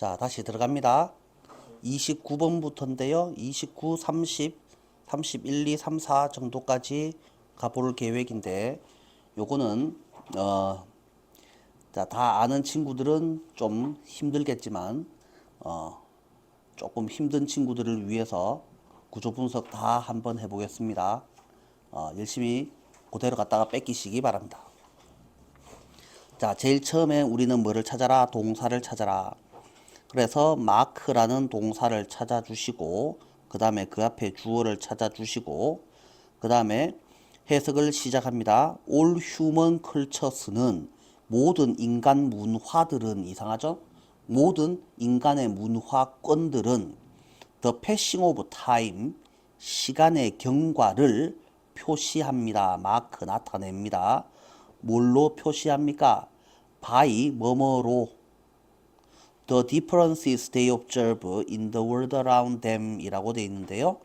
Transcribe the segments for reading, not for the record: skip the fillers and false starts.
자, 다시 들어갑니다. 29번부터인데요. 29, 30, 31, 2, 3, 4 정도까지 가볼 계획인데, 요거는, 자, 다 아는 친구들은 좀 힘들겠지만, 조금 힘든 친구들을 위해서 구조 분석 다 한번 해보겠습니다. 열심히 그대로 갖다가 뺏기시기 바랍니다. 자, 제일 처음에 우리는 뭐를 찾아라? 동사를 찾아라. 그래서 마크라는 동사를 찾아주시고 그 다음에 그 앞에 주어를 찾아주시고 그 다음에 해석을 시작합니다. All human cultures는 모든 인간 문화들은 이상하죠? 모든 인간의 문화권들은 The passing of time 시간의 경과를 표시합니다. 마크 나타냅니다. 뭘로 표시합니까? by 뭐뭐로 The differences they observe in the world around them 이라고 되어 있는데요.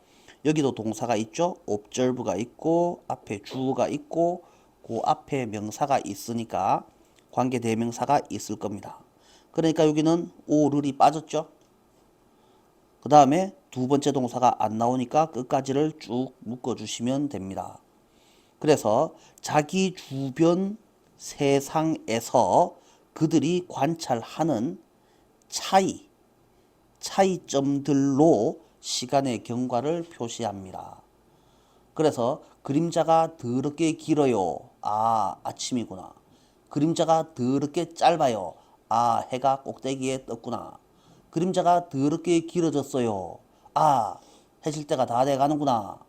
여기도 동사가 있죠. observe가 있고 앞에 주어가 있고 그 앞에 명사가 있으니까 관계 대명사가 있을 겁니다. 그러니까 여기는 all이 빠졌죠. 그 다음에 두 번째 동사가 안 나오니까 끝까지를 쭉 묶어주시면 됩니다. 그래서 자기 주변 세상에서 그들이 관찰하는 차이점들로 시간의 경과를 표시합니다. 그래서 그림자가 더럽게 길어요. 아, 아침이구나. 그림자가 더럽게 짧아요. 아, 해가 꼭대기에 떴구나. 그림자가 더럽게 길어졌어요. 아, 해질 때가 다 돼가는구나.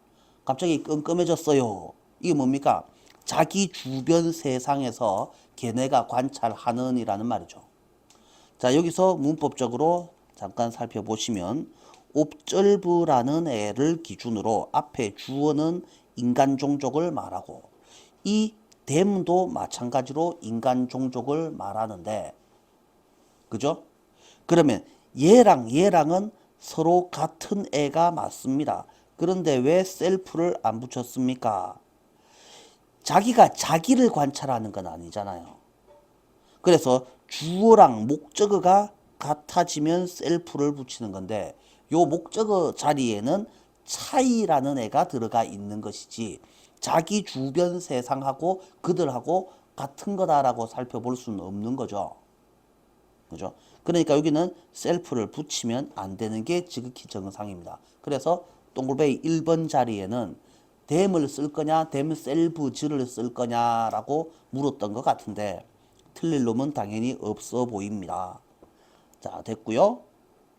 갑자기 끔끔해졌어요. 이게 뭡니까? 자기 주변 세상에서 걔네가 관찰하는 이라는 말이죠. 자, 여기서 문법적으로 잠깐 살펴보시면 옵절브라는 애를 기준으로 앞에 주어는 인간 종족을 말하고 이 댐도 마찬가지로 인간 종족을 말하는데 그죠? 그러면 얘랑은 서로 같은 애가 맞습니다. 그런데 왜 셀프를 안 붙였습니까? 자기가 자기를 관찰하는 건 아니잖아요. 그래서 주어랑 목적어가 같아지면 셀프를 붙이는 건데 요 목적어 자리에는 차이라는 애가 들어가 있는 것이지 자기 주변 세상하고 그들하고 같은 거다라고 살펴볼 수는 없는 거죠. 그죠? 그러니까 여기는 셀프를 붙이면 안 되는 게 지극히 정상입니다. 그래서 동글베이 1번 자리에는 them을 쓸 거냐, themselves를 쓸 거냐라고 물었던 것 같은데 틀릴 놈은 당연히 없어 보입니다. 자, 됐고요.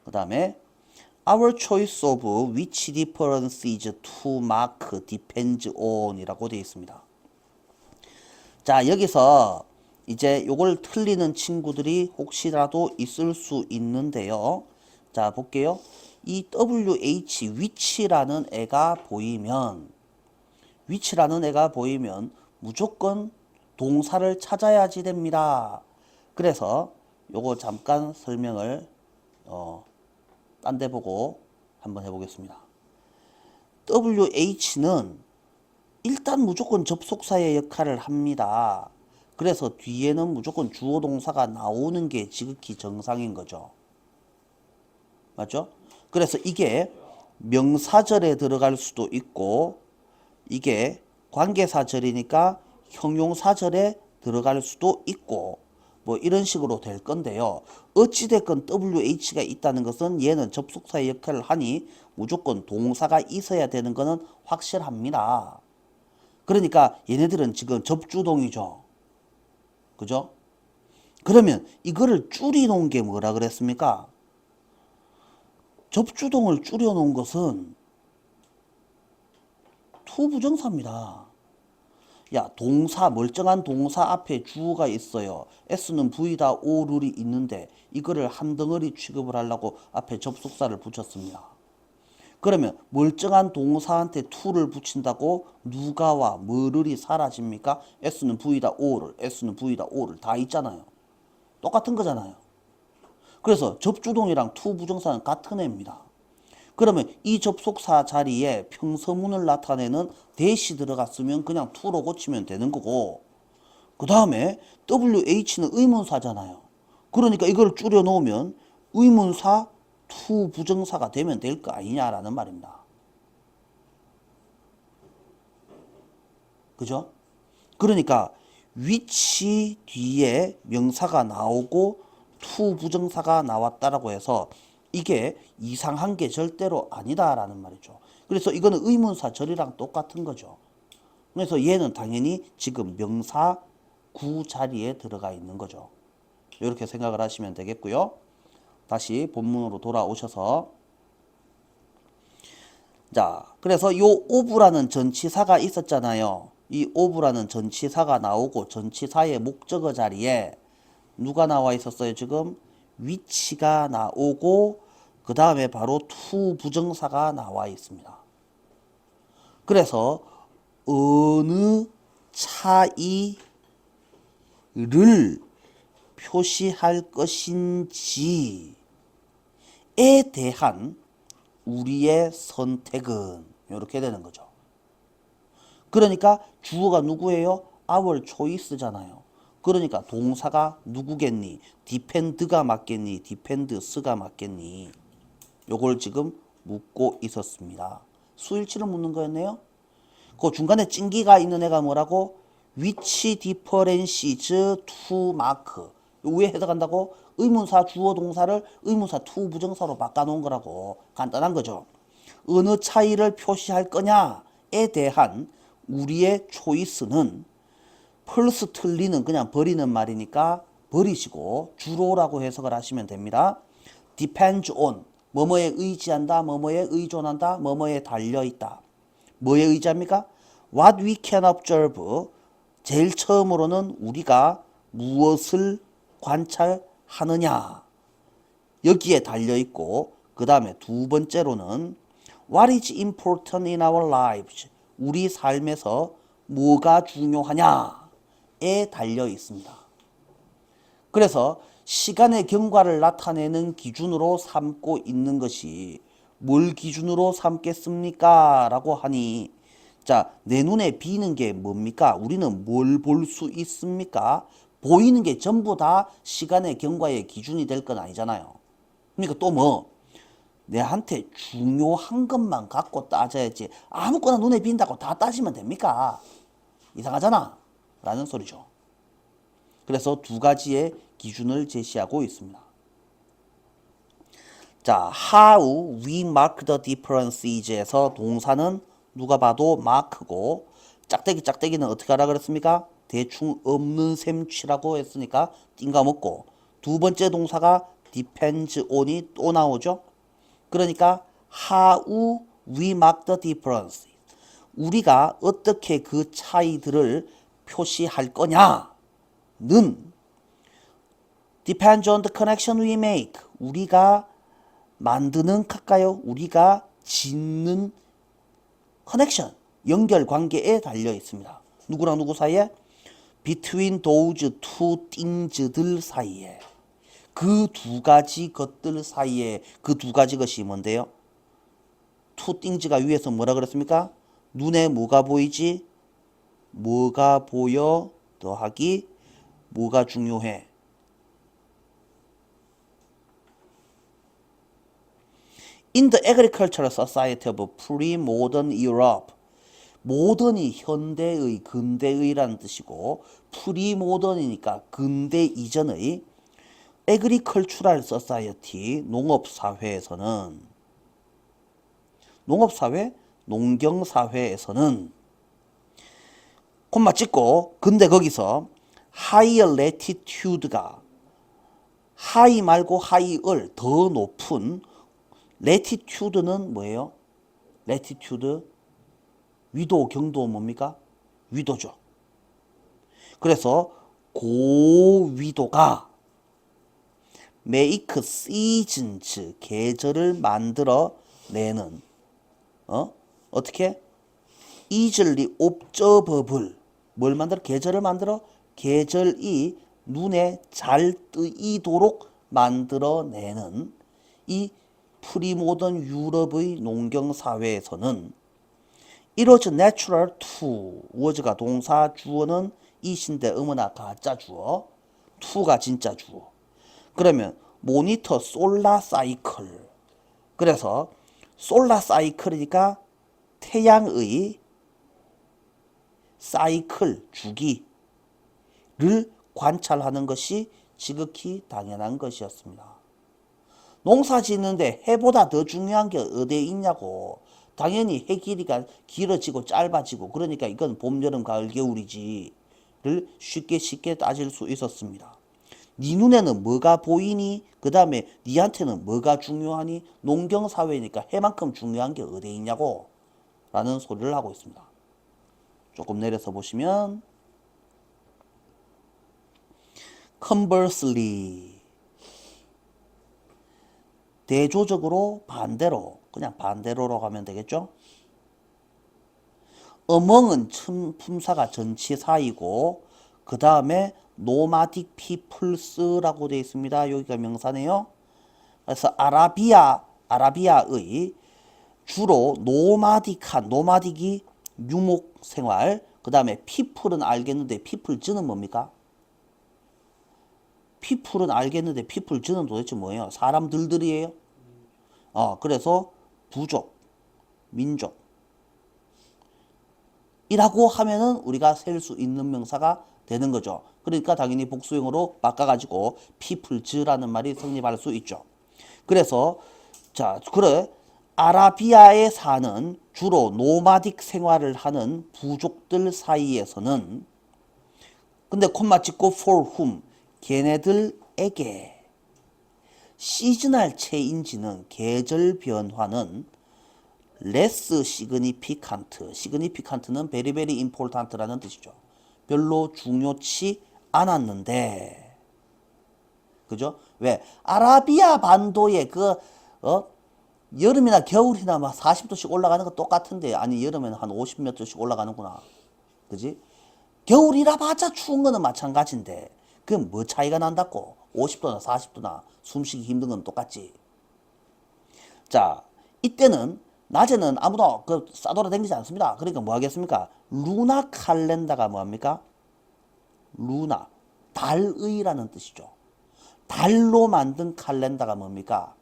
그 다음에 Our choice of which differences to mark depends on 이라고 되어 있습니다. 자, 여기서 이제 요걸 틀리는 친구들이 혹시라도 있을 수 있는데요. 자, 볼게요. 이 WH, which라는 애가 보이면 무조건 동사를 찾아야지 됩니다. 그래서 요거 잠깐 설명을 딴 데 보고 한번 해보겠습니다. WH는 일단 무조건 접속사의 역할을 합니다. 그래서 뒤에는 무조건 주어 동사가 나오는 게 지극히 정상인 거죠. 맞죠? 그래서 이게 명사절에 들어갈 수도 있고 이게 관계사절이니까 형용사절에 들어갈 수도 있고 뭐 이런 식으로 될 건데요. 어찌됐건 WH가 있다는 것은 얘는 접속사의 역할을 하니 무조건 동사가 있어야 되는 것은 확실합니다. 그러니까 얘네들은 지금 접주동이죠. 그죠? 그러면 이거를 줄여 놓은 게 뭐라 그랬습니까? 접주동을 줄여 놓은 것은 투부정사입니다. 야, 동사, 멀쩡한 동사 앞에 주어가 있어요. S는 V다, O룰이 있는데 이거를 한 덩어리 취급을 하려고 앞에 접속사를 붙였습니다. 그러면 멀쩡한 동사한테 to를 붙인다고 누가와 뭐를이 사라집니까? S는 V다, O를, S는 V다, O를 다 있잖아요. 똑같은 거잖아요. 그래서 접주동이랑 to 부정사는 같은 애입니다. 그러면 이 접속사 자리에 평서문을 나타내는 대시 들어갔으면 그냥 to로 고치면 되는 거고 그 다음에 WH는 의문사잖아요. 그러니까 이걸 줄여 놓으면 의문사 to 부정사가 되면 될 거 아니냐라는 말입니다. 그죠? 그러니까 which 뒤에 명사가 나오고 to 부정사가 나왔다라고 해서 이게 이상한 게 절대로 아니다라는 말이죠. 그래서 이거는 의문사 절이랑 똑같은 거죠. 그래서 얘는 당연히 지금 명사 구 자리에 들어가 있는 거죠. 이렇게 생각을 하시면 되겠고요. 다시 본문으로 돌아오셔서 자, 그래서 요 of라는 전치사가 있었잖아요. 이 of라는 전치사가 나오고 전치사의 목적어 자리에 누가 나와 있었어요? 지금 which가 나오고 그 다음에 바로 to 부정사가 나와 있습니다. 그래서 어느 차이를 표시할 것인지에 대한 우리의 선택은 이렇게 되는 거죠. 그러니까 주어가 누구예요? our choice잖아요. 그러니까 동사가 누구겠니? depend가 맞겠니? depend스가 맞겠니? 요걸 지금 묻고 있었습니다. 수일치를 묻는 거였네요. 그 중간에 찡기가 있는 애가 뭐라고? which differences to mark. 왜 해석한다고? 의문사 주어 동사를 의문사 to 부정사로 바꿔놓은 거라고. 간단한 거죠. 어느 차이를 표시할 거냐에 대한 우리의 초이스는 펄스 틀리는 그냥 버리는 말이니까 버리시고 주로라고 해석을 하시면 됩니다. depends on 뭐뭐에 의지한다, 뭐뭐에 의존한다, 뭐뭐에 달려있다. 뭐에 의지합니까? What we can observe. 제일 처음으로는 우리가 무엇을 관찰하느냐. 여기에 달려있고 그 다음에 두 번째로는 What is important in our lives. 우리 삶에서 뭐가 중요하냐에 달려 있습니다. 그래서 시간의 경과를 나타내는 기준으로 삼고 있는 것이 뭘 기준으로 삼겠습니까? 라고 하니 자, 내 눈에 비는 게 뭡니까? 우리는 뭘 볼 수 있습니까? 보이는 게 전부 다 시간의 경과의 기준이 될 건 아니잖아요. 그러니까 또 뭐? 내한테 중요한 것만 갖고 따져야지 아무거나 눈에 빈다고 다 따지면 됩니까? 이상하잖아 라는 소리죠. 그래서 두 가지의 기준을 제시하고 있습니다. 자, how we mark the differences 에서 동사는 누가 봐도 mark고 짝대기는 어떻게 하라 그랬습니까? 대충 없는 셈 치라고 했으니까 띵가먹고 두 번째 동사가 depends on이 또 나오죠. 그러니까 how we mark the difference. 우리가 어떻게 그 차이들을 표시할 거냐는 depends on the connection we make. 우리가 만드는 가까요? 우리가 짓는 커넥션, 연결 관계에 달려 있습니다. 누구랑 누구 사이에? between those two things들 사이에. 그 두 가지 것들 사이에 그 두 가지 것이 뭔데요? two things가 위에서 뭐라 그랬습니까? 눈에 뭐가 보이지? 뭐가 보여? 더하기 뭐가 중요해? In the agricultural society of pre-modern Europe. 모던이 현대의, 근대의라는 뜻이고 프리모던이니까 근대 이전의 agricultural society, 농업사회에서는 농업사회, 농경사회에서는 콤마 찍고 근데 거기서 higher latitude가 high 말고 higher 더 높은 latitude는 뭐예요? latitude 위도, 경도 뭡니까? 위도죠. 그래서 고위도가 make seasons 계절을 만들어 내는 어떻게? easily observable 뭘 만들어? 계절을 만들어? 계절이 눈에 잘 뜨이도록 만들어내는 이 프리모던 유럽의 농경사회에서는 It was natural to was가 동사, 주어는 is인데 어머나 가짜 주어, to가 진짜 주어. 그러면 모니터 솔라 사이클. 그래서 솔라 사이클이니까 태양의 사이클 주기를 관찰하는 것이 지극히 당연한 것이었습니다. 농사 짓는데 해보다 더 중요한 게 어디에 있냐고. 당연히 해 길이가 길어지고 짧아지고 그러니까 이건 봄, 여름, 가을, 겨울이지를 쉽게 따질 수 있었습니다. 네 눈에는 뭐가 보이니? 그 다음에 니한테는 뭐가 중요하니? 농경사회니까 해만큼 중요한 게 어디에 있냐고 라는 소리를 하고 있습니다. 조금 내려서 보시면 conversely 대조적으로 반대로 그냥 반대로로 가면 되겠죠. among은 품사가 전치사이고 그 다음에 nomadic peoples라고 되어 있습니다. 여기가 명사네요. 그래서 아라비아의 주로 노마딕한 노마딕이 유목 생활 그 다음에 people은 알겠는데 people즈는 뭡니까? people은 알겠는데 people즈는 도대체 뭐예요? 사람들이에요? 그래서 부족, 민족 이라고 하면은 우리가 셀 수 있는 명사가 되는 거죠. 그러니까 당연히 복수형으로 바꿔가지고 peoples라는 말이 성립할 수 있죠. 그래서 자 그래 아라비아에 사는 주로 노마딕 생활을 하는 부족들 사이에서는 근데 콤마 찍고 for whom 걔네들에게 시즈널 체인지는 계절 변화는 less significant, significant는 very very important라는 뜻이죠. 별로 중요치 않았는데, 그죠? 왜? 아라비아 반도의 여름이나 겨울이나 막 40도씩 올라가는 거 똑같은데, 아니 여름에는 한 50 몇 도씩 올라가는구나, 그지? 겨울이라 봤자 추운 거는 마찬가지인데, 그럼 뭐 차이가 난다고? 50도나 40도나 숨쉬기 힘든 건 똑같지. 자, 이때는 낮에는 아무도 싸돌아다니지 않습니다. 그러니까 뭐 하겠습니까? 루나 칼렌다가 뭐합니까? 루나, 달의라는 뜻이죠. 달로 만든 칼렌다가 뭡니까?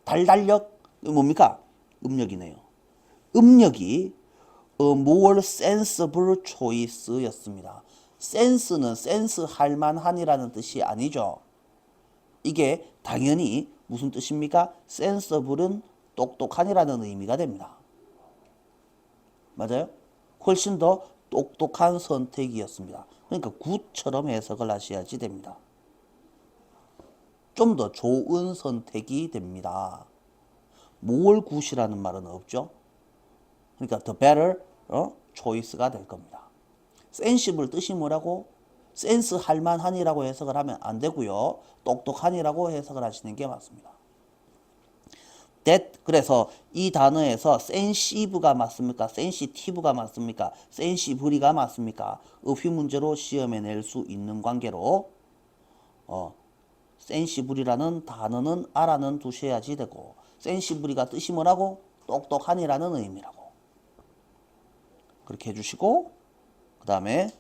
달력? 뭡니까? 음력이네요. 음력이 a more sensible choice였습니다. 센스는 센스 할만한이라는 뜻이 아니죠. 이게 당연히 무슨 뜻입니까? sensible은 똑똑한이라는 의미가 됩니다. 맞아요? 훨씬 더 똑똑한 선택이었습니다. 그러니까 굿처럼 해석을 하셔야지 됩니다. 좀 더 좋은 선택이 됩니다. more good이라는 말은 없죠. 그러니까 the better choice가 될 겁니다. sensible 뜻이 뭐라고? 센스 할만한이라고 해석을 하면 안 되고요. 똑똑한이라고 해석을 하시는 게 맞습니다. that 그래서 이 단어에서 sensitive가 맞습니까? sensitive가 맞습니까? sensible이가 맞습니까? 어휘 문제로 시험에 낼 수 있는 관계로 sensible이라는 단어는 알아는 두셔야지 되고 sensible이가 뜻이 뭐라고? 똑똑한이라는 의미라고 그렇게 해주시고 그 다음에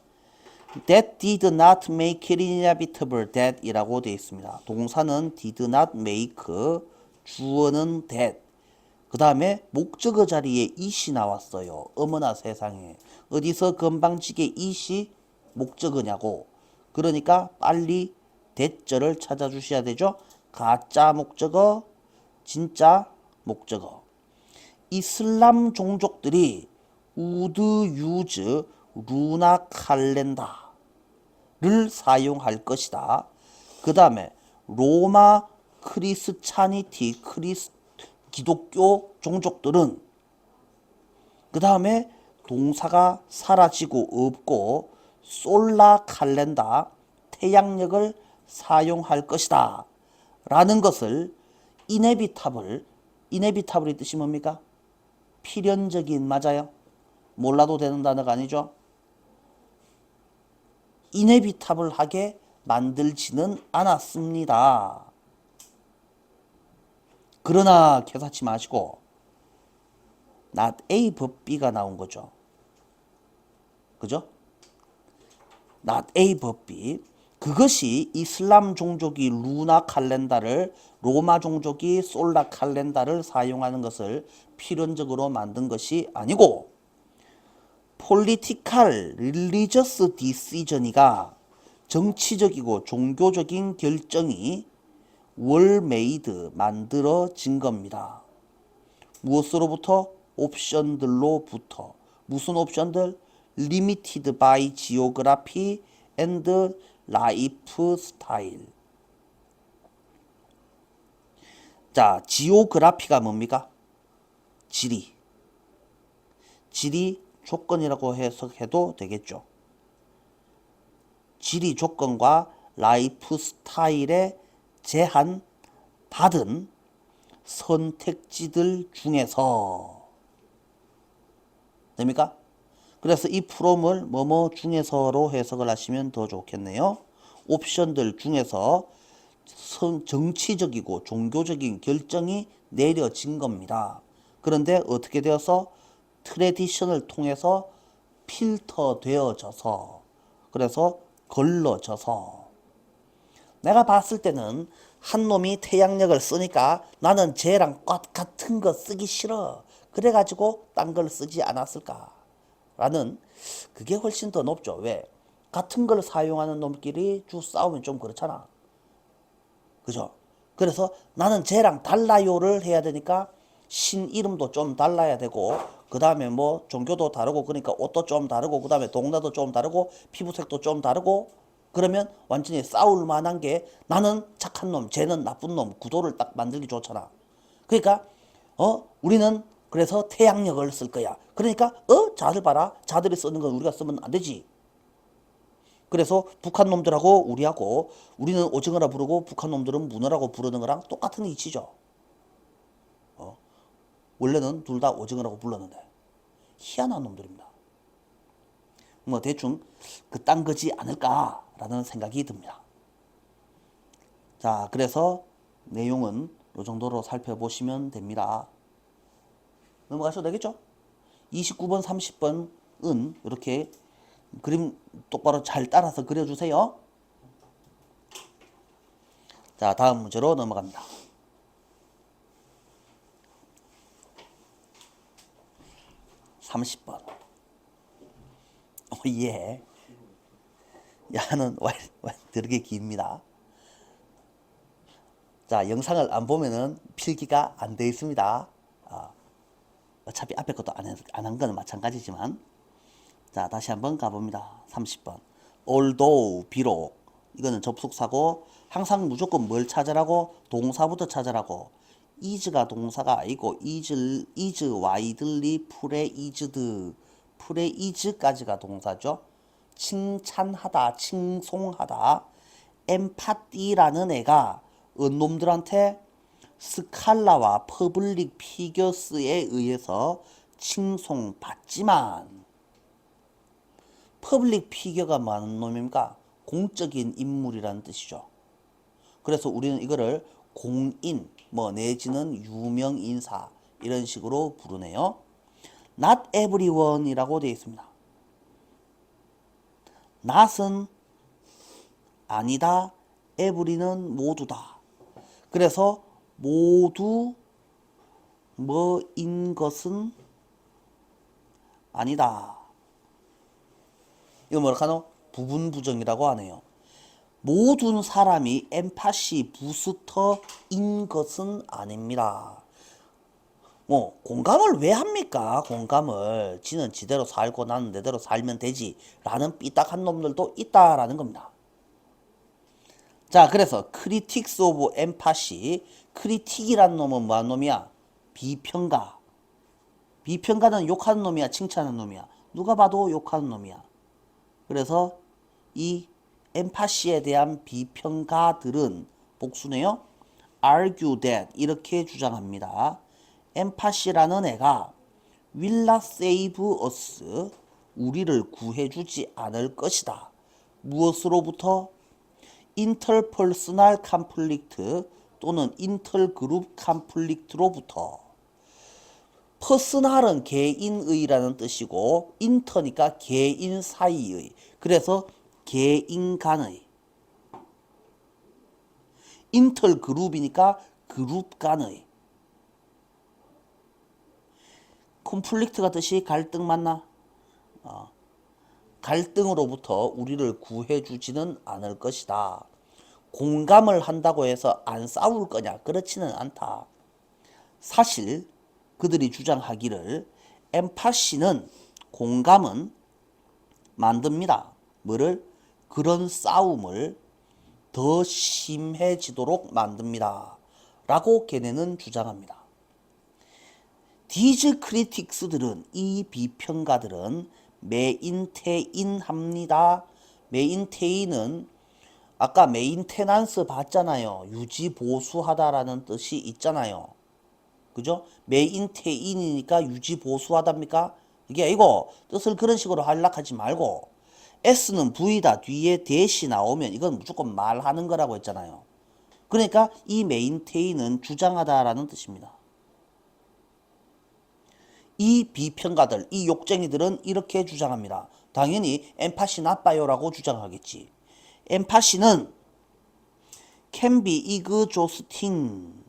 that did not make it inevitable that 이라고 되어 있습니다. 동사는 did not make, 주어는 that, 그 다음에 목적어 자리에 it이 나왔어요. 어머나 세상에. 어디서 건방지게 it이 목적어냐고. 그러니까 빨리 that절을 찾아주셔야 되죠. 가짜 목적어, 진짜 목적어. 이슬람 종족들이 would use 루나 칼렌다를 사용할 것이다. 그 다음에 로마 크리스찬이티 기독교 종족들은 그 다음에 동사가 사라지고 없고 솔라 칼렌다 태양력을 사용할 것이다 라는 것을 이네비타블의 뜻이 뭡니까? 필연적인 맞아요? 몰라도 되는 단어가 아니죠? 이네비타블하게 만들지는 않았습니다. 그러나 개사치 마시고 not A 법 B가 나온 거죠. 그죠? not A 법 B. 그것이 이슬람 종족이 루나 칼렌다를 로마 종족이 솔라 칼렌다를 사용하는 것을 필연적으로 만든 것이 아니고 폴리티칼 릴리저스 디시전이가 정치적이고 종교적인 결정이 월메이드 만들어진 겁니다. 무엇으로부터? 옵션들로부터. 무슨 옵션들? Limited by geography and lifestyle. 자, 지오그라피가 뭡니까? 지리. 지리 조건이라고 해석해도 되겠죠. 지리 조건과 라이프 스타일에 제한 받은 선택지들 중에서 됩니까? 그래서 이 프롬을 뭐뭐 중에서로 해석을 하시면 더 좋겠네요. 옵션들 중에서 정치적이고 종교적인 결정이 내려진 겁니다. 그런데 어떻게 되어서 트레디션을 통해서 필터 되어져서 그래서 걸러져서 내가 봤을 때는 한 놈이 태양력을 쓰니까 나는 쟤랑 같은 거 쓰기 싫어. 그래가지고 딴 걸 쓰지 않았을까? 라는 그게 훨씬 더 높죠. 왜? 같은 걸 사용하는 놈끼리 쭉 싸우면 좀 그렇잖아. 그죠? 그래서 나는 쟤랑 달라요를 해야 되니까 신 이름도 좀 달라야 되고 그 다음에 뭐 종교도 다르고 그러니까 옷도 좀 다르고 그 다음에 동네도 좀 다르고 피부색도 좀 다르고 그러면 완전히 싸울 만한 게 나는 착한 놈 쟤는 나쁜 놈 구도를 딱 만들기 좋잖아. 그러니까 우리는 그래서 태양력을 쓸 거야. 그러니까 자들 봐라. 자들이 쓰는 건 우리가 쓰면 안 되지. 그래서 북한 놈들하고 우리하고 우리는 오징어라 부르고 북한 놈들은 문어라고 부르는 거랑 똑같은 이치죠. 원래는 둘 다 오징어라고 불렀는데 희한한 놈들입니다. 뭐 대충 그딴 거지 않을까라는 생각이 듭니다. 자, 그래서 내용은 이 정도로 살펴보시면 됩니다. 넘어가셔도 되겠죠? 29번, 30번은 이렇게 그림 똑바로 잘 따라서 그려주세요. 자, 다음 문제로 넘어갑니다. 30번. 예. 야는 되게 깁니다. 자, 영상을 안 보면은 필기가 안 돼 있습니다. 어차피 앞에 것도 안 한 거는 마찬가지지만. 자, 다시 한번 가봅니다. 30번. although, 비록. 이거는 접속사고, 항상 무조건 뭘 찾으라고? 동사부터 찾으라고. is가 동사가 아니고, is widely praised. praise까지가 동사죠. 칭찬하다, 칭송하다. 엠파티라는 애가 놈들한테 스칼라와 퍼블릭 피겨스에 의해서 칭송받지만 퍼블릭 피겨가 많은 놈입니까? 공적인 인물이라는 뜻이죠. 그래서 우리는 이거를 공인 뭐 내지는 유명 인사 이런 식으로 부르네요. Not everyone이라고 되어 있습니다. not은 아니다, every는 모두다. 그래서 모두 뭐인 것은 아니다. 이거 뭐라 하노? 부분 부정이라고 하네요. 모든 사람이 엠파시 부스터인 것은 아닙니다. 뭐 공감을 왜 합니까? 공감을 지는 지대로 살고 나는 내대로 살면 되지 라는 삐딱한 놈들도 있다라는 겁니다. 자, 그래서 critics of empathy, 크리틱이라는 놈은 뭐한 놈이야? 비평가. 비평가는 욕하는 놈이야, 칭찬하는 놈이야? 누가 봐도 욕하는 놈이야. 그래서 이 엠파시에 대한 비평가들은 복수네요. argue that 이렇게 주장합니다. 엠파시라는 애가 will not save us 우리를 구해주지 않을 것이다. 무엇으로부터? interpersonal conflict 또는 intergroup conflict로부터. 퍼스널은 개인의라는 뜻이고 인터니까 개인 사이의 그래서 개인 간의 인터 그룹이니까 그룹 간의. 콘플릭트가 뜻이 갈등 맞나? 갈등으로부터 우리를 구해주지는 않을 것이다. 공감을 한다고 해서 안 싸울 거냐? 그렇지는 않다. 사실 그들이 주장하기를 엠파시는 공감은 만듭니다. 뭐를? 그런 싸움을 더 심해지도록 만듭니다. 라고 걔네는 주장합니다. 디즈 크리틱스들은, 이 비평가들은 메인테인합니다. 메인테인은 아까 메인테넌스 봤잖아요. 유지보수하다라는 뜻이 있잖아요. 그죠? 메인테인이니까 유지보수하답니까? 이게 이거 뜻을 그런 식으로 하려하지 말고 S는 V다 뒤에 대시 나오면 이건 무조건 말하는 거라고 했잖아요. 그러니까 이 메인테인은 주장하다라는 뜻입니다. 이 비평가들, 이 욕쟁이들은 이렇게 주장합니다. 당연히 엠파시 나빠요라고 주장하겠지. 엠파시는 can be exhausting.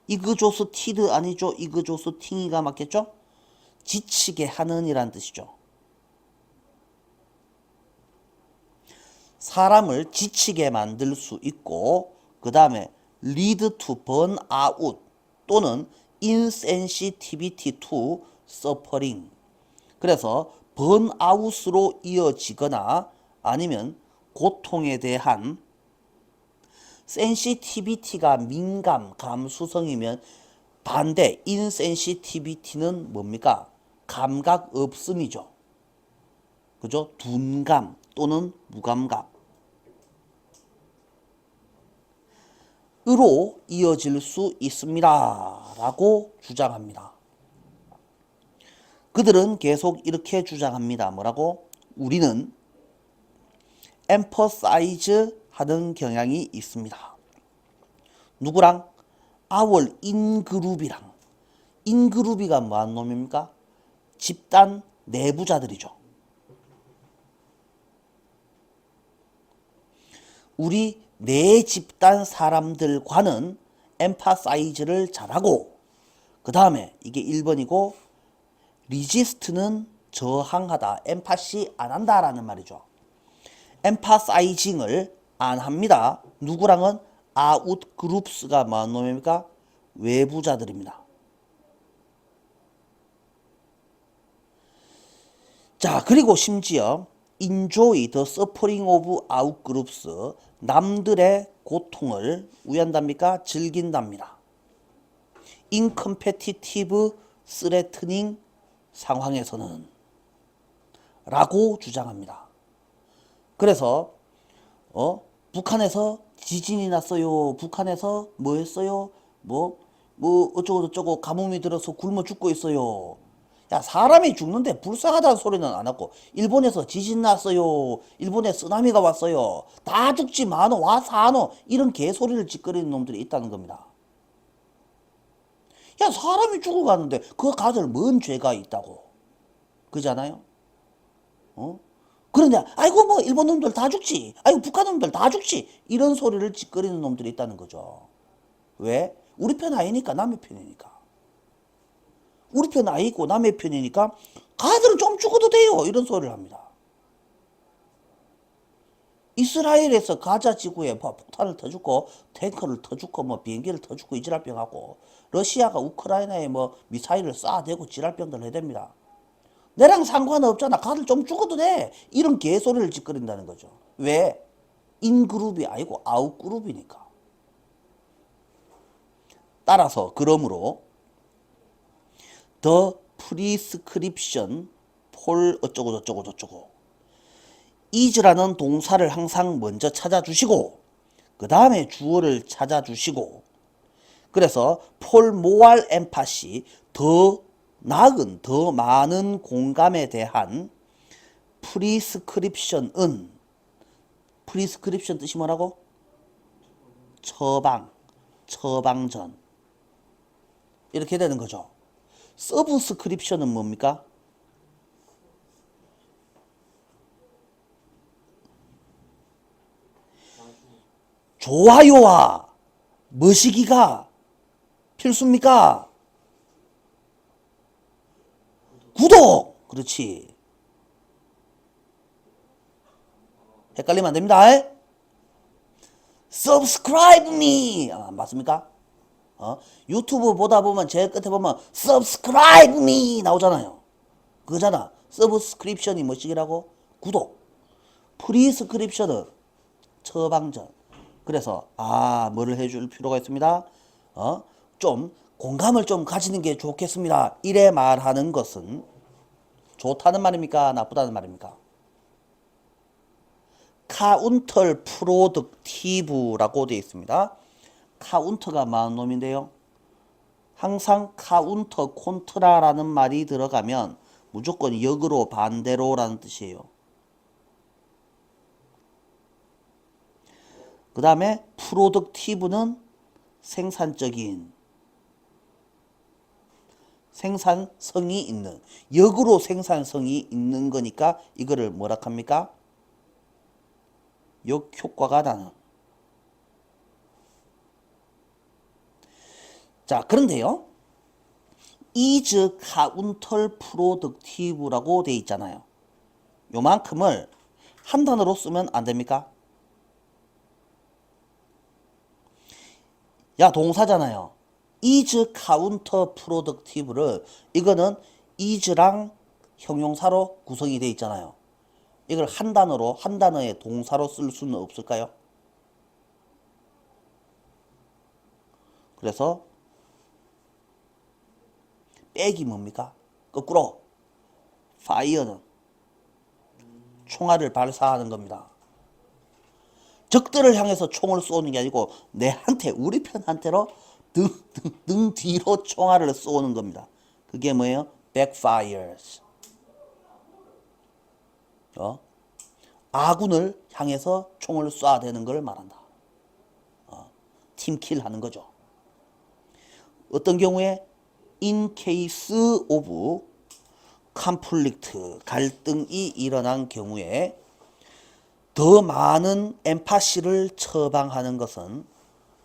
exhausted 아니죠? exhausting이가 맞겠죠? 지치게 하는 이란 뜻이죠. 사람을 지치게 만들 수 있고, 그 다음에 lead to burn out 또는 insensitivity to suffering. 그래서 번아웃으로 이어지거나 아니면 고통에 대한 sensitivity가 민감, 감수성이면 반대 insensitivity는 뭡니까? 감각 없음이죠. 그죠? 둔감 또는 무감각 으로 이어질 수 있습니다. 라고 주장합니다. 그들은 계속 이렇게 주장합니다. 뭐라고? 우리는 emphasize 하는 경향이 있습니다. 누구랑? our ingroup이랑. ingroup이가 뭐한 놈입니까? 집단 내부자들이죠. 우리 내 집단 사람들과는 emphasize를 잘하고, 그 다음에 이게 1번이고 resist는 저항하다, emphasy 안 한다라는 말이죠. emphasizing을 안 합니다. 누구랑은? out groups가 뭐한 놈입니까? 외부자들입니다. 자, 그리고 심지어 enjoy the suffering of out groups, 남들의 고통을 우연답니까? 즐긴답니다. incompetitive threatening 상황에서는 라고 주장합니다. 그래서 북한에서 지진이 났어요. 북한에서 뭐 했어요? 뭐 어쩌고 저쩌고 가뭄이 들어서 굶어 죽고 있어요. 야, 사람이 죽는데 불쌍하다는 소리는 안 하고, 일본에서 지진 났어요. 일본에 쓰나미가 왔어요. 다 죽지 마노 와 사노 이런 개소리를 짓거리는 놈들이 있다는 겁니다. 야, 사람이 죽어가는데 그거 가질 뭔 죄가 있다고. 그잖아요? 그런데 아이고 뭐 일본 놈들 다 죽지, 아이고 북한 놈들 다 죽지, 이런 소리를 짓거리는 놈들이 있다는 거죠. 왜? 우리 편 아니니까, 남의 편이니까. 우리 편 아니고 남의 편이니까 가들은 좀 죽어도 돼요, 이런 소리를 합니다. 이스라엘에서 가자 지구에 뭐 폭탄을 터주고 탱커를 터주고 뭐 비행기를 터주고 이지랄병하고, 러시아가 우크라이나에 뭐 미사일을 쏴대고 지랄병들 해댑니다. 내랑 상관없잖아, 가들 좀 죽어도 돼, 이런 개소리를 짓거린다는 거죠. 왜? 인그룹이 아니고 아웃그룹이니까. 따라서 그러므로 the prescription for 어쩌고 저쩌고 저쩌고 is라는 동사를 항상 먼저 찾아주시고, 그 다음에 주어를 찾아주시고, 그래서 for more empathy, 더 나은, 더 많은 공감에 대한 prescription은, prescription 뜻이 뭐라고? 처방, 처방전, 이렇게 되는 거죠. 서브스크립션은 뭡니까? 좋아요와 뭐시기가 필수입니까? 구독! 그렇지. 헷갈리면 안 됩니다. Subscribe me! 맞습니까? 유튜브 보다 보면 제일 끝에 보면 Subscribe me! 나오잖아요. 그거잖아. 서브스크립션이 뭐시기라고? 구독. 프리스크립션은 처방전. 그래서 뭐를 해줄 필요가 있습니다. 좀 공감을 좀 가지는 게 좋겠습니다. 이래 말하는 것은 좋다는 말입니까? 나쁘다는 말입니까? 카운터 프로덕티브라고 되어 있습니다. 카운터가 많은 놈인데요. 항상 카운터 콘트라라는 말이 들어가면 무조건 역으로 반대로라는 뜻이에요. 그 다음에 프로덕티브는 생산적인, 생산성이 있는, 역으로 생산성이 있는 거니까 이거를 뭐라 합니까? 역효과가 나는. 자, 그런데요. is counter productive라고 돼 있잖아요. 요만큼을 한 단어로 쓰면 안 됩니까? 야, 동사잖아요. is counter productive를 이거는 is랑 형용사로 구성이 돼 있잖아요. 이걸 한 단어로, 한 단어의 동사로 쓸 수는 없을까요? 그래서 백이 뭡니까? 거꾸로 fire는 총알을 발사하는 겁니다. 적들을 향해서 총을 쏘는 게 아니고 내한테, 우리 편한테로 등 뒤로 총알을 쏘는 겁니다. 그게 뭐예요? backfires. 아군을 향해서 총을 쏴대는 걸 말한다. 팀킬 하는 거죠. 어떤 경우에 in case of conflict, 갈등이 일어난 경우에 더 많은 엠파시를 처방하는 것은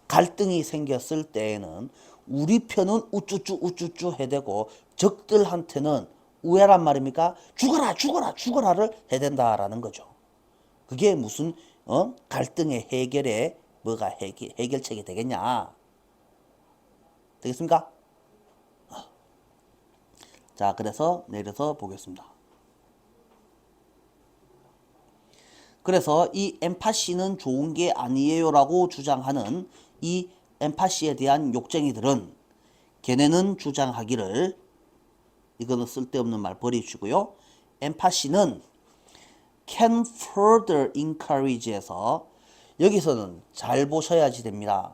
갈등이 생겼을 때에는 우리 편은 우쭈쭈 해대고 적들한테는 우애란 말입니까? 죽어라 죽어라 죽어라를 해댄다라는 거죠. 그게 무슨 갈등의 해결에 뭐가 해결책이 되겠냐? 되겠습니까? 자, 그래서 내려서 보겠습니다. 그래서 이 엠파시는 좋은 게 아니에요 라고 주장하는 이 엠파시에 대한 욕쟁이들은 걔네는 주장하기를, 이거는 쓸데없는 말 버리시고요. 엠파시는 can further encourage에서 여기서는 잘 보셔야지 됩니다.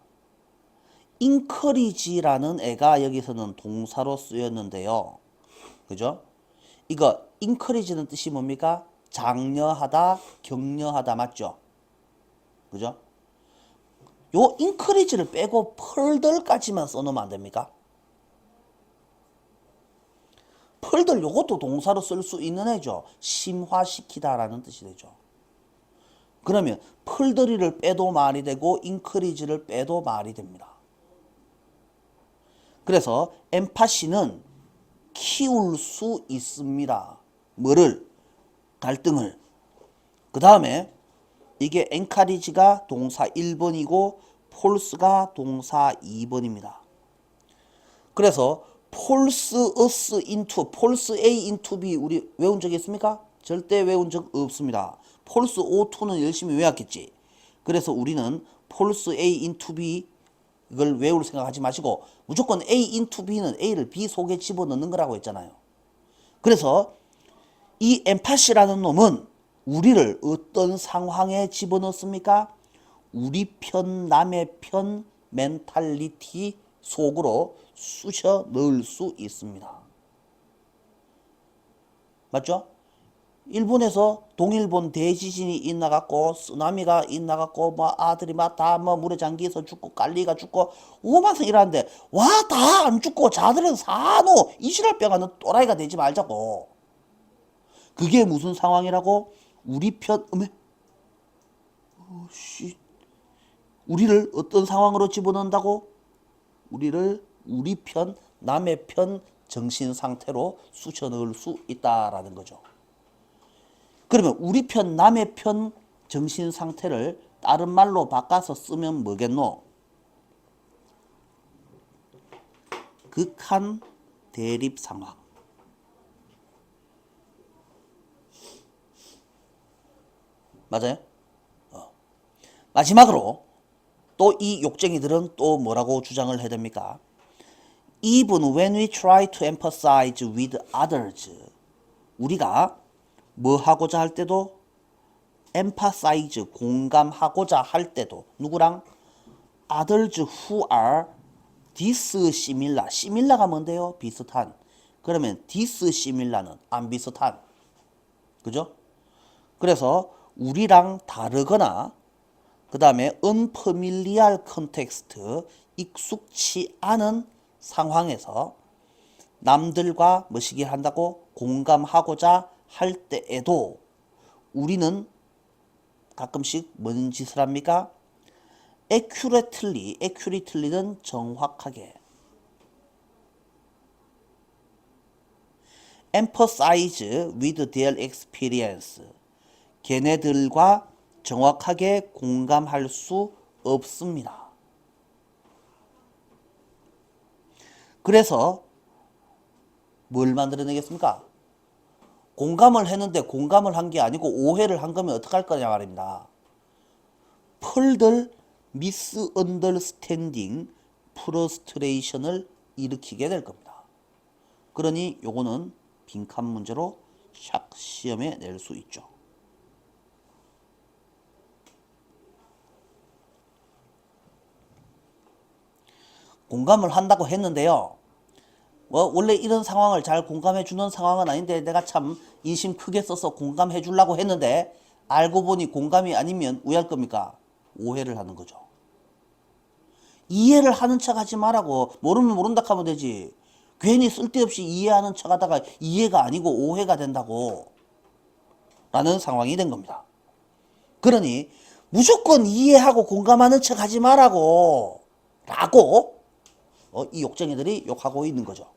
encourage라는 애가 여기서는 동사로 쓰였는데요. 그죠? 이거 encourage는 뜻이 뭡니까? 장려하다, 격려하다 맞죠? 그죠? 요 encourage를 빼고 further까지만 써놓으면 안 됩니까? further 요것도 동사로 쓸 수 있는 애죠. 심화시키다라는 뜻이 되죠. 그러면 further를 빼도 말이 되고 encourage를 빼도 말이 됩니다. 그래서 엠파시는 키울 수 있습니다. 뭐를? 갈등을. 그 다음에 이게 encourage가 동사 1번이고 force가 동사 2번입니다. 그래서 force us into, force A into B 우리 외운 적 있습니까? 절대 외운 적 없습니다. force O2는 열심히 외웠겠지. 그래서 우리는 force A into B 이걸 외울 생각하지 마시고 무조건 A into B는 A를 B 속에 집어넣는 거라고 했잖아요. 그래서 이 엠파시라는 놈은 우리를 어떤 상황에 집어넣습니까? 우리 편, 남의 편 멘탈리티 속으로 쑤셔 넣을 수 있습니다. 맞죠? 일본에서 동일본 대지진이 있나갖고 쓰나미가 있나갖고 뭐 아들이 막 다 뭐 물에 잠기서 죽고 깔리가 죽고 오만성 일하는데 와 다 안 죽고 자들은 사노 이시랄병하는 또라이가 되지 말자고. 그게 무슨 상황이라고? 우리 편, 씨, 우리를 어떤 상황으로 집어넣는다고? 우리를 우리 편, 남의 편 정신 상태로 쑤셔 넣을 수 있다라는 거죠. 그러면 우리 편, 남의 편 정신 상태를 다른 말로 바꿔서 쓰면 뭐겠노? 극한 대립 상황. 맞아요? 마지막으로 또 이 욕쟁이들은 또 뭐라고 주장을 해야 됩니까? Even when we try to empathize with others, 우리가 뭐 하고자 할 때도 empathize, 공감하고자 할 때도 누구랑? others who are dissimilar. similar가 뭔데요? 비슷한. 그러면 dissimilar는 안 비슷한. 그죠? 그래서 우리랑 다르거나 그 다음에 unfamiliar context, 익숙치 않은 상황에서 남들과 뭐시기 한다고? 공감하고자 할 때에도 우리는 가끔씩 뭔 짓을 합니까? accurately는 정확하게, empathize with their experience, 걔네들과 정확하게 공감할 수 없습니다. 그래서 뭘 만들어내겠습니까? 공감을 했는데 공감을 한 게 아니고 오해를 한 거면 어떡할 거냐 말입니다. further misunderstanding, frustration을 일으키게 될 겁니다. 그러니 요거는 빈칸 문제로 샥 시험에 낼 수 있죠. 공감을 한다고 했는데요. 원래 이런 상황을 잘 공감해 주는 상황은 아닌데 내가 참 인심 크게 써서 공감해 주려고 했는데 알고 보니 공감이 아니면 왜 할 겁니까? 오해를 하는 거죠. 이해를 하는 척 하지 말라고. 모르면 모른다 하면 되지. 괜히 쓸데없이 이해하는 척 하다가 이해가 아니고 오해가 된다고 라는 상황이 된 겁니다. 그러니 무조건 이해하고 공감하는 척 하지 말라고 라고 이 욕쟁이들이 욕하고 있는 거죠.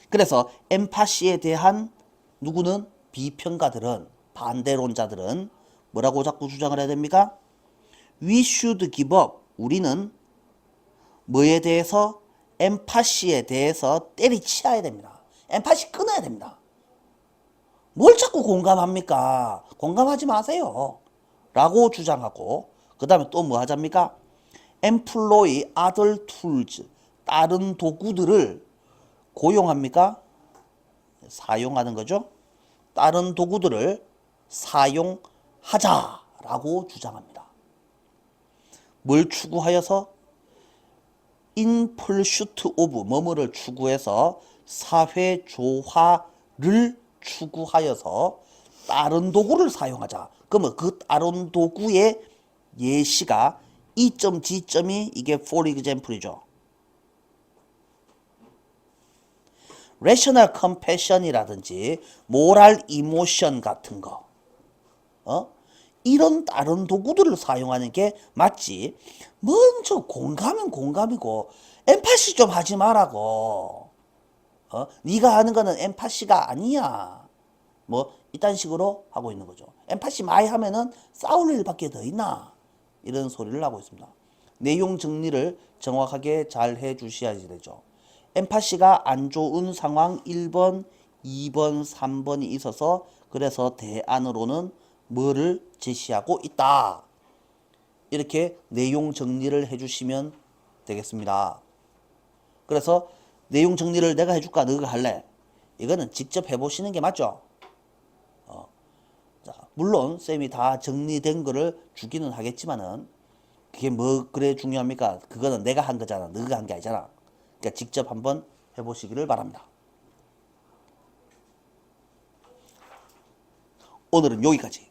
그래서 엠파시에 대한 누구는 비평가들은, 반대론자들은 뭐라고 자꾸 주장을 해야 됩니까? We should give up. 우리는 뭐에 대해서? 엠파시에 대해서 때리치어야 됩니다. 엠파시 끊어야 됩니다. 뭘 자꾸 공감합니까? 공감하지 마세요. 라고 주장하고 그 다음에 또 뭐 하자입니까? employ other tools, 다른 도구들을 고용합니까? 사용하는 거죠. 다른 도구들을 사용하자라고 주장합니다. 뭘 추구하여서? in pursuit of, 뭐뭐를 추구해서 사회 조화를 추구하여서 다른 도구를 사용하자. 그러면 그 다른 도구의 예시가 이점 지점이 이게 for example이죠. rational compassion이라든지 moral emotion 같은 거, 이런 다른 도구들을 사용하는 게 맞지. 먼저 공감은 공감이고 엠파시 좀 하지 말라고. 네가 하는 거는 엠파시가 아니야. 뭐 이딴 식으로 하고 있는 거죠. 엠파시 많이 하면은 싸울 일밖에 더 있나? 이런 소리를 하고 있습니다. 내용 정리를 정확하게 잘 해주셔야지 되죠. 엠파시가 안 좋은 상황 1번, 2번, 3번이 있어서 그래서 대안으로는 뭐를 제시하고 있다. 이렇게 내용 정리를 해주시면 되겠습니다. 그래서 내용 정리를 내가 해줄까? 너가 할래? 이거는 직접 해보시는 게 맞죠? 자, 물론 쌤이 다 정리된 거를 주기는 하겠지만은 그게 뭐 그래 중요합니까? 그거는 내가 한 거잖아. 너가 한 게 아니잖아. 그러니까 직접 한번 해보시기를 바랍니다. 오늘은 여기까지.